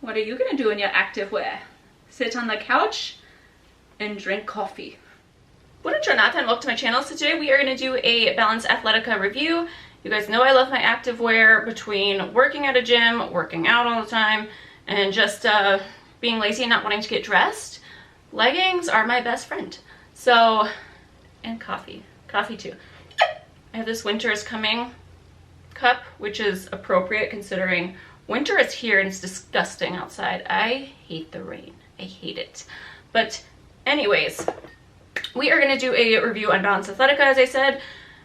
What are you gonna do in your active wear? Sit on the couch and drink coffee. Buona giornata and welcome to my channel. So today we are gonna do a Balance Athletica review. You guys know I love my active wear between working at a gym, working out all the time, and just being lazy and not wanting to get dressed. Leggings are my best friend. So, and coffee too. I have this winter is coming cup, which is appropriate considering winter is here and it's disgusting outside. I hate the rain. I hate it. But anyways, we are going to do a review on Balance Athletica, as I said.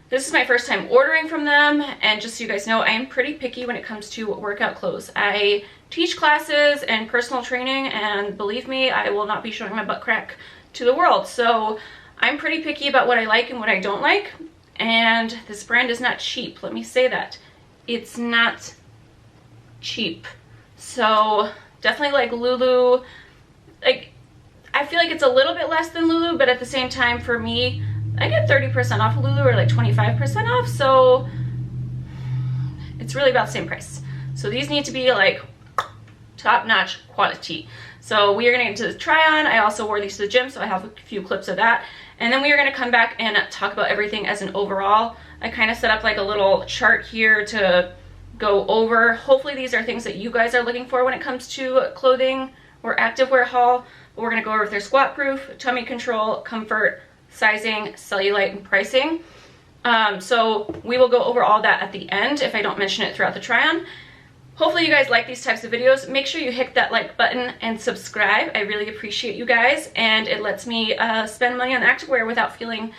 This is my first time ordering from them, and just so you guys know, I am pretty picky when it comes to workout clothes. I teach classes and personal training, and believe me, I will not be showing my butt crack to the world. So I'm pretty picky about what I like and what I don't like, and this brand is not cheap. Let me say that. It's not cheap. So definitely like Lulu, like I feel like it's a little bit less than Lulu, but at the same time for me, I get 30% off of Lulu or like 25% off, so it's really about the same price. So these need to be like top-notch quality. So we are gonna get into the try-on. I also wore these to the gym, so I have a few clips of that. And then we are gonna come back and talk about everything as an overall. I kind of set up like a little chart here to go over. Hopefully these are things that you guys are looking for when it comes to clothing or activewear haul. But we're gonna go over if they're squat proof, tummy control, comfort, sizing, cellulite, and pricing. So we will go over all that at the end if I don't mention it throughout the try-on. Hopefully you guys like these types of videos. Make sure you hit that like button and subscribe. I really appreciate you guys, and it lets me spend money on activewear without feeling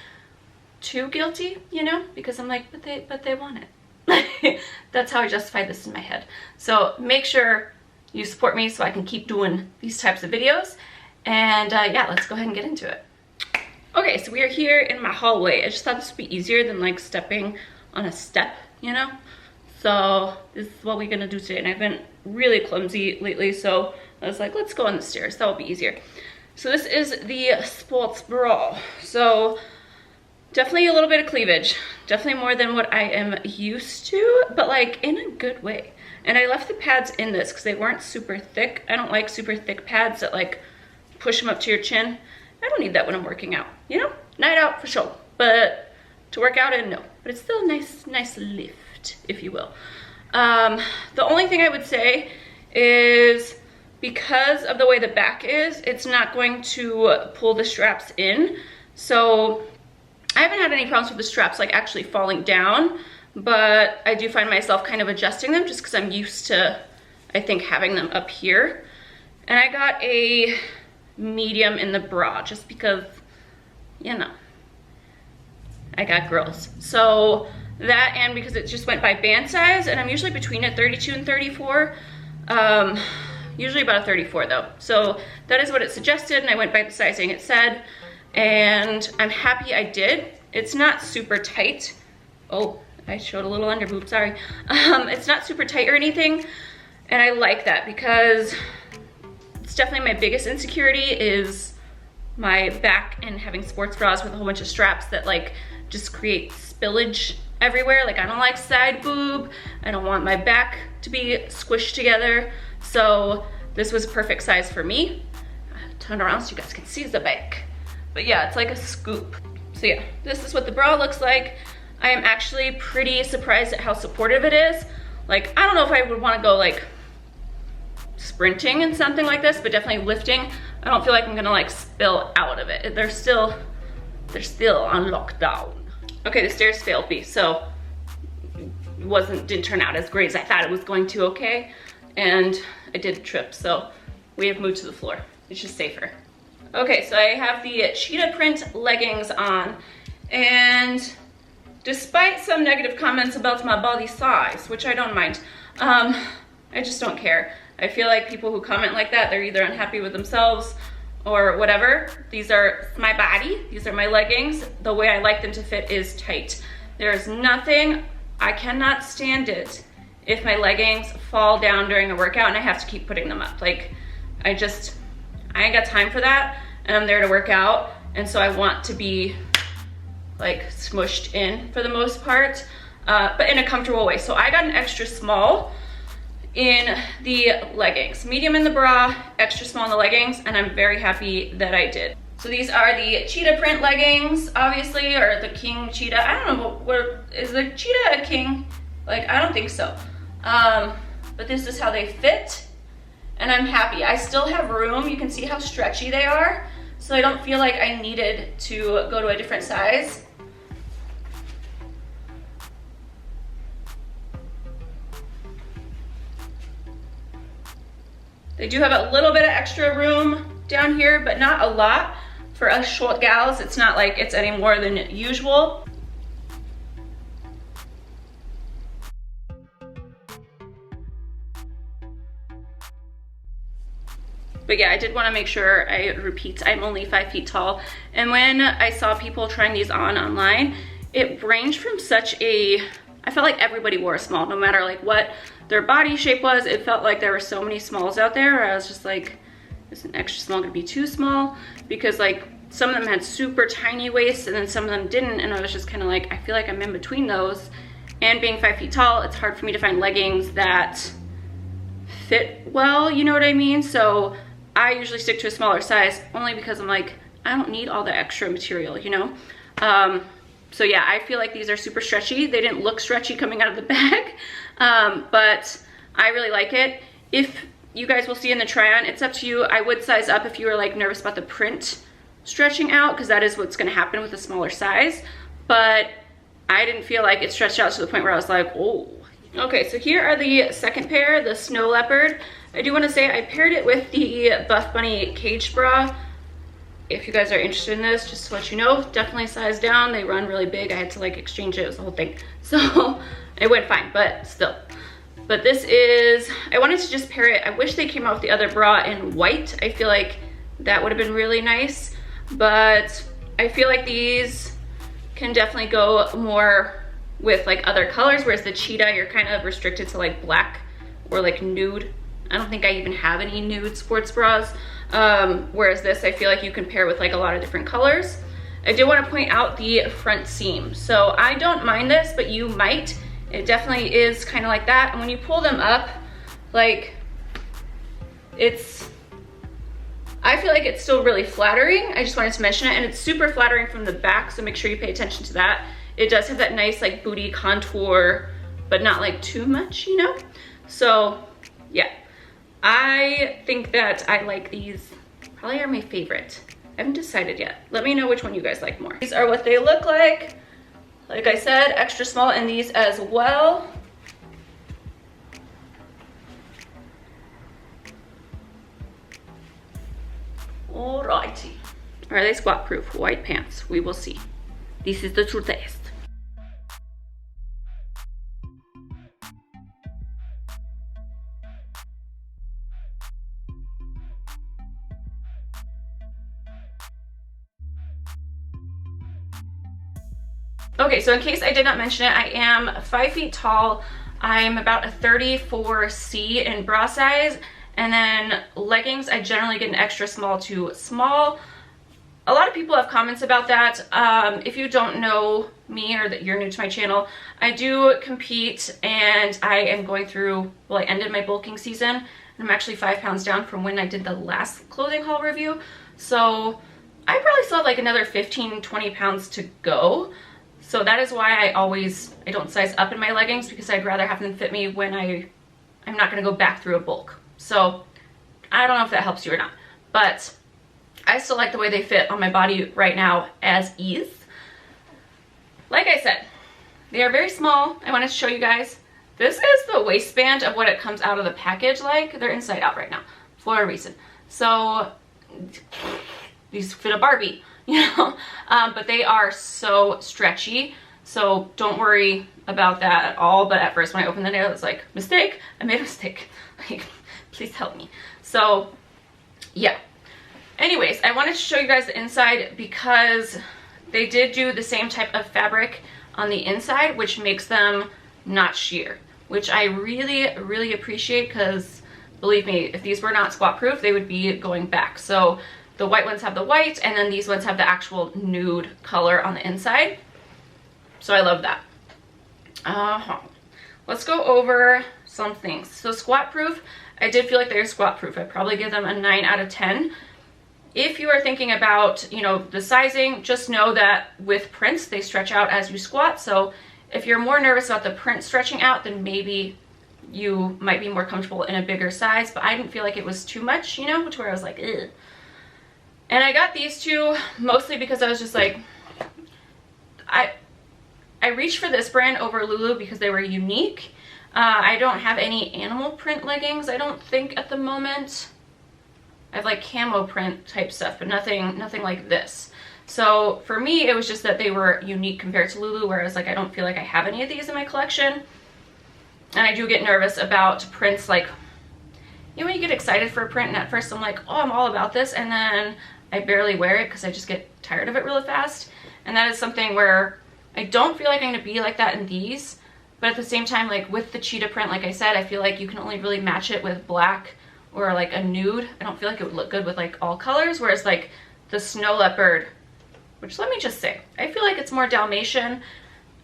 too guilty, you know, because I'm like, but they want it. That's how I justify this in my head. So make sure you support me so I can keep doing these types of videos. And yeah, let's go ahead and get into it. Okay, so we are here in my hallway. I just thought this would be easier than like stepping on a step, you know? So this is what we're gonna do today. And I've been really clumsy lately, so I was like, let's go on the stairs. That will be easier. So this is the sports bra. So definitely a little bit of cleavage. Definitely more than what I am used to, but like in a good way. And I left the pads in this because they weren't super thick. I don't like super thick pads that like push them up to your chin. I don't need that when I'm working out, you know? Night out for sure, but to work out in, no. But it's still a nice lift, if you will. The only thing I would say is because of the way the back is, it's not going to pull the straps in. So I haven't had any problems with the straps like actually falling down, but I do find myself kind of adjusting them just because I'm used to, I think, having them up here. And I got a medium in the bra just because, you know, I got girls. So that, and because it just went by band size, and I'm usually between a 32 and 34, usually about a 34 though. So that is what it suggested, and I went by the sizing it said, and I'm happy I did. It's not super tight. Oh, I showed a little under boob, sorry. It's not super tight or anything, and I like that because it's definitely my biggest insecurity is my back and having sports bras with a whole bunch of straps that like just create spillage everywhere. Like I don't like side boob. I don't want my back to be squished together. So this was a perfect size for me. Turn around so you guys can see the back. But yeah, it's like a scoop. So yeah, this is what the bra looks like. I am actually pretty surprised at how supportive it is. Like, I don't know if I would want to go like sprinting in something like this, but definitely lifting. I don't feel like I'm gonna like spill out of it. They're still on lockdown. Okay, the stairs failed me, so it didn't turn out as great as I thought it was going to, okay? And I did trip, so we have moved to the floor. It's just safer. Okay, so I have the cheetah print leggings on, and despite some negative comments about my body size, which I don't mind, I just don't care. I feel like people who comment like that, they're either unhappy with themselves or whatever. These are my body, these are my leggings. The way I like them to fit is tight. There is nothing, I cannot stand it if my leggings fall down during a workout and I have to keep putting them up. Like, I ain't got time for that, and I'm there to work out, and so I want to be like smushed in for the most part, but in a comfortable way. So I got an extra small, in the leggings. Medium in the bra, extra small in the leggings, and I'm very happy that I did. So these are the cheetah print leggings, obviously, or the king cheetah. I don't know, what is the cheetah a king? Like, I don't think so. But this is how they fit, and I'm happy. I still have room. You can see how stretchy they are, so I don't feel like I needed to go to a different size. They do have a little bit of extra room down here, but not a lot. For us short gals, it's not like it's any more than usual. But yeah, I did want to make sure I repeat, I'm only 5 feet tall. And when I saw people trying these on online, it ranged from such a, I felt like everybody wore a small, no matter like what their body shape was. It felt like there were so many smalls out there where I was just like, is an extra small gonna be too small? Because like some of them had super tiny waists and then some of them didn't, and I was just kind of like, I feel like I'm in between those. And being 5 feet tall, it's hard for me to find leggings that fit well, you know what I mean? So I usually stick to a smaller size only because I'm like, I don't need all the extra material, you know? So yeah, I feel like these are super stretchy. They didn't look stretchy coming out of the bag, but I really like it. If you guys will see in the try on, it's up to you. I would size up if you were like nervous about the print stretching out, because that is what's gonna happen with a smaller size. But I didn't feel like it stretched out to the point where I was like, oh. Okay, so here are the second pair, the snow leopard. I do wanna say I paired it with the Buff Bunny cage bra. If you guys are interested in this, just to let you know, definitely size down. They run really big. I had to like exchange it, it was the whole thing. So it went fine, but still. But this is, I wanted to just pair it. I wish they came out with the other bra in white. I feel like that would have been really nice. But I feel like these can definitely go more with like other colors, whereas the cheetah, you're kind of restricted to like black or like nude. I don't think I even have any nude sports bras. Whereas this, I feel like you can pair with like a lot of different colors. I do want to point out the front seam. So I don't mind this, but you might. It definitely is kind of like that. And when you pull them up, like I feel like it's still really flattering. I just wanted to mention it, and it's super flattering from the back, so make sure you pay attention to that. It does have that nice like booty contour, but not like too much, you know? So yeah, I think that I like these, probably are my favorite. I haven't decided yet. Let me know which one you guys like more. These are what they look like. Like I said, extra small in these as well. Alrighty. Are they squat proof? White pants, we will see. This is the true test. Okay, so in case I did not mention it, I am 5 feet tall. I'm about a 34C in bra size, and then leggings, I generally get an extra small to small. A lot of people have comments about that. If you don't know me or that you're new to my channel, I do compete, and I am going through, well, I ended my bulking season, and I'm actually 5 pounds down from when I did the last clothing haul review. So I probably still have like another 15, 20 pounds to go. So that is why I don't size up in my leggings, because I'd rather have them fit me when I'm not gonna go back through a bulk. So I don't know if that helps you or not, but I still like the way they fit on my body right now as is. Like I said, they are very small. I wanted to show you guys. This is the waistband of what it comes out of the package like. They're inside out right now for a reason. So these fit a Barbie, you know, but they are so stretchy. So don't worry about that at all. But at first when I opened the nail, it's like, mistake, I made a mistake. Like, please help me. So yeah. Anyways, I wanted to show you guys the inside because they did do the same type of fabric on the inside, which makes them not sheer, which I really, really appreciate, because believe me, if these were not squat proof, they would be going back. So the white ones have the white, and then these ones have the actual nude color on the inside. So I love that. Let's go over some things. So squat proof, I did feel like they're squat proof. I'd probably give them a 9 out of 10. If you are thinking about, you know, the sizing, just know that with prints, they stretch out as you squat. So if you're more nervous about the print stretching out, then maybe you might be more comfortable in a bigger size, but I didn't feel like it was too much, you know, to where I was like, ugh. And I got these two mostly because I was just like, I reached for this brand over Lulu because they were unique. I don't have any animal print leggings, I don't think, at the moment. I have like camo print type stuff, but nothing like this. So for me, it was just that they were unique compared to Lulu, whereas like I don't feel like I have any of these in my collection. And I do get nervous about prints, like, you know when you get excited for a print and at first I'm like, oh, I'm all about this, and then I barely wear it because I just get tired of it really fast. And that is something where I don't feel like I'm going to be like that in these, but at the same time, like with the cheetah print, like I said, I feel like you can only really match it with black or like a nude. I don't feel like it would look good with like all colors, whereas like the snow leopard, which let me just say, I feel like it's more Dalmatian,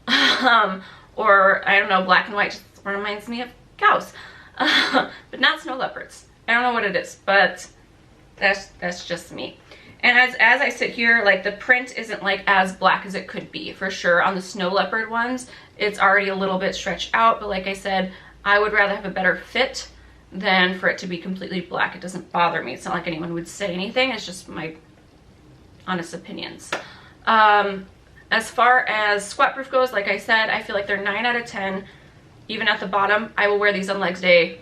or I don't know, black and white just reminds me of cows, but not snow leopards. I don't know what it is, but that's just me. And as I sit here, like the print isn't like as black as it could be for sure. On the snow leopard ones, it's already a little bit stretched out, but like I said, I would rather have a better fit than for it to be completely black. It doesn't bother me. It's not like anyone would say anything. It's just my honest opinions. As far as squat proof goes, like I said, I feel like they're 9 out of 10. Even at the bottom, I will wear these on legs day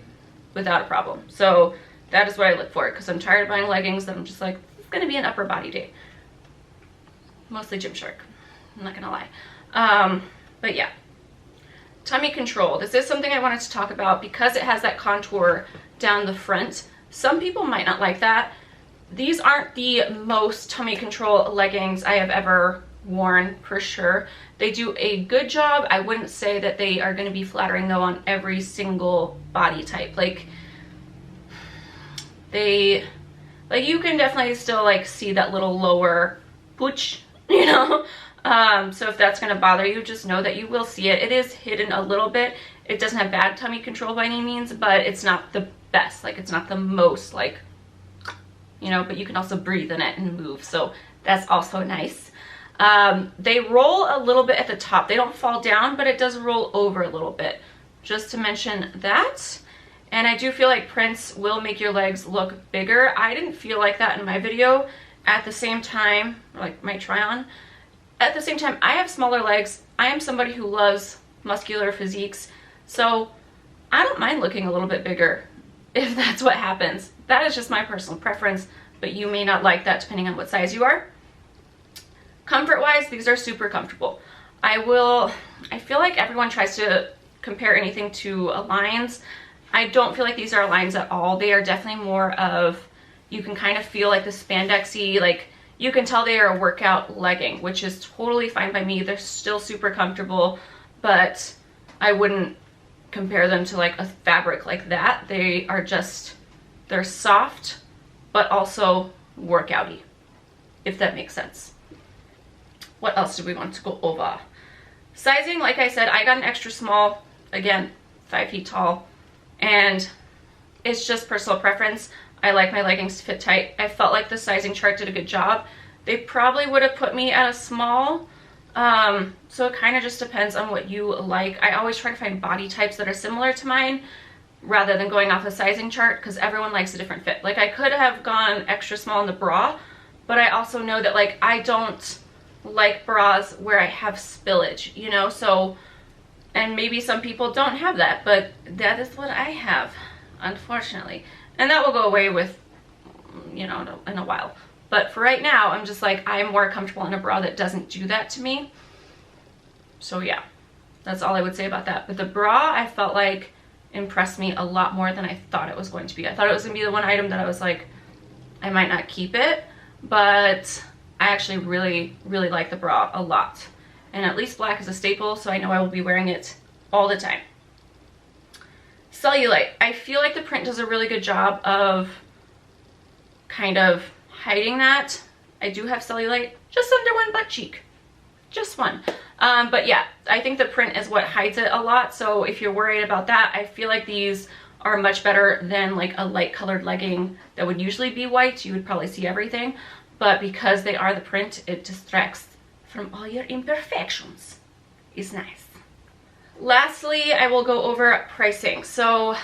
without a problem. So that is what I look for, because I'm tired of buying leggings that I'm just like, it's gonna be an upper body day. Mostly Gymshark, I'm not gonna lie. But yeah, tummy control. This is something I wanted to talk about because it has that contour down the front. Some people might not like that. These aren't the most tummy control leggings I have ever worn, for sure. They do a good job. I wouldn't say that they are going to be flattering though on every single body type. Like you can definitely still like see that little lower pooch, you know. So if that's going to bother you, just know that you will see it. It is hidden a little bit. It doesn't have bad tummy control by any means, but it's not the best. Like it's not the most, like, you know, but you can also breathe in it and move, so that's also nice. They roll a little bit at the top. They don't fall down, but it does roll over a little bit, just to mention that. And I do feel like prints will make your legs look bigger. I didn't feel like that in my video. At the same time, like my try on, at the same time, I have smaller legs. I am somebody who loves muscular physiques, so I don't mind looking a little bit bigger if that's what happens. That is just my personal preference, but you may not like that depending on what size you are. Comfort-wise, these are super comfortable. I feel like everyone tries to compare anything to Aligns. I don't feel like these are Aligns at all. They are definitely more of, you can kind of feel like the spandexy, like you can tell they are a workout legging, which is totally fine by me. They're still super comfortable, but I wouldn't compare them to like a fabric like that. They are just, they're soft, but also workouty, if that makes sense. What else do we want to go over? Sizing, like I said, I got an extra small, again, 5 feet tall, and it's just personal preference. I like my leggings to fit tight. I felt like the sizing chart did a good job. They probably would have put me at a small, so it kind of just depends on what you like. I always try to find body types that are similar to mine rather than going off a sizing chart, because everyone likes a different fit. Like I could have gone extra small in the bra, but I also know that like I don't like bras where I have spillage, you know, so, and maybe some people don't have that, but that is what I have, unfortunately, and that will go away with, you know, in a while. But for right now, I'm just like, I'm more comfortable in a bra that doesn't do that to me. So yeah, that's all I would say about that. But the bra, I felt like impressed me a lot more than I thought it was going to be. I thought it was gonna be the one item that I was like, I might not keep it, but I actually really, really like the bra a lot. And at least black is a staple, so I know I will be wearing it all the time. Cellulite. I feel like the print does a really good job of kind of hiding that. I do have cellulite just under one butt cheek. just one. But yeah, I think the print is what hides it a lot. So if you're worried about that, I feel like these are much better than like a light colored legging that would usually be white. You would probably see everything, but because they are the print, it distracts from all your imperfections. It's nice. Lastly, I will go over pricing. So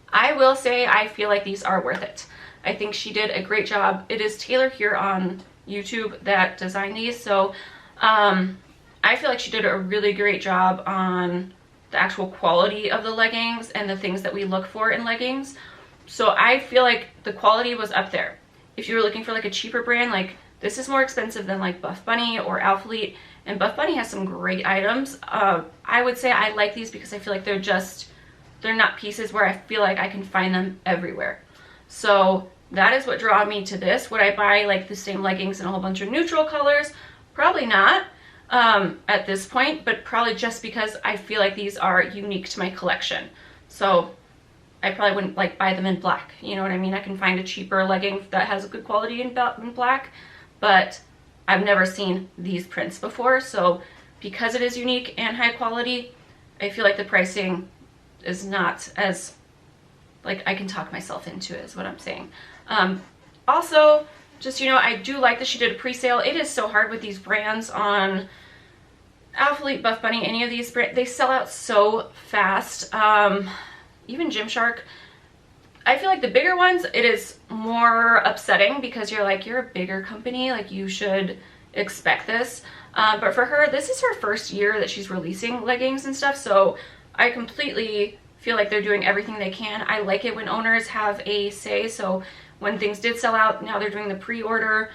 I will say I feel like these are worth it. I think she did a great job. It is Taylor here on YouTube that designed these, so I feel like she did a really great job on the actual quality of the leggings and the things that we look for in leggings. So I feel like the quality was up there. If you were looking for like a cheaper brand, like this is more expensive than like Buff Bunny or Athletica, and Buff Bunny has some great items. I would say I like these because I feel like they're not pieces where I feel like I can find them everywhere. So that is what drew me to this. Would I buy like the same leggings in a whole bunch of neutral colors? Probably not at this point, but probably just because I feel like these are unique to my collection. So I probably wouldn't like buy them in black. You know what I mean? I can find a cheaper legging that has a good quality in black, but I've never seen these prints before. So because it is unique and high quality, I feel like the pricing is not as, like, I can talk myself into it is what I'm saying. Also, just, you know, I do like that she did a pre-sale. It is so hard with these brands on Athletica, Buff Bunny, any of these brands. They sell out so fast. Even Gymshark. I feel like the bigger ones, it is more upsetting because you're like, you're a bigger company, like you should expect this. But for her, this is her first year that she's releasing leggings and stuff, so I completely feel like they're doing everything they can. I like it when owners have a say, so when things did sell out, now they're doing the pre-order.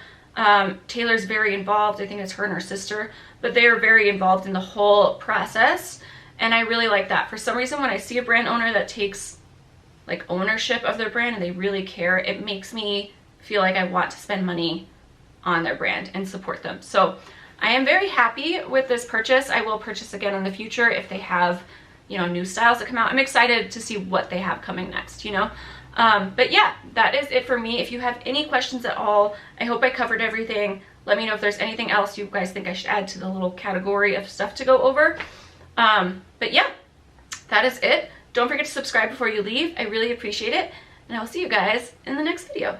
Taylor's very involved. I think it's her and her sister, but they are very involved in the whole process, and I really like that. For some reason, when I see a brand owner that takes like ownership of their brand and they really care, it makes me feel like I want to spend money on their brand and support them. So I am very happy with this purchase. I will purchase again in the future if they have, you know, new styles that come out. I'm excited to see what they have coming next, you know. But yeah, that is it for me. If you have any questions at all, I hope I covered everything. Let me know if there's anything else you guys think I should add to the little category of stuff to go over. But yeah, that is it. Don't forget to subscribe before you leave. I really appreciate it. And I will see you guys in the next video.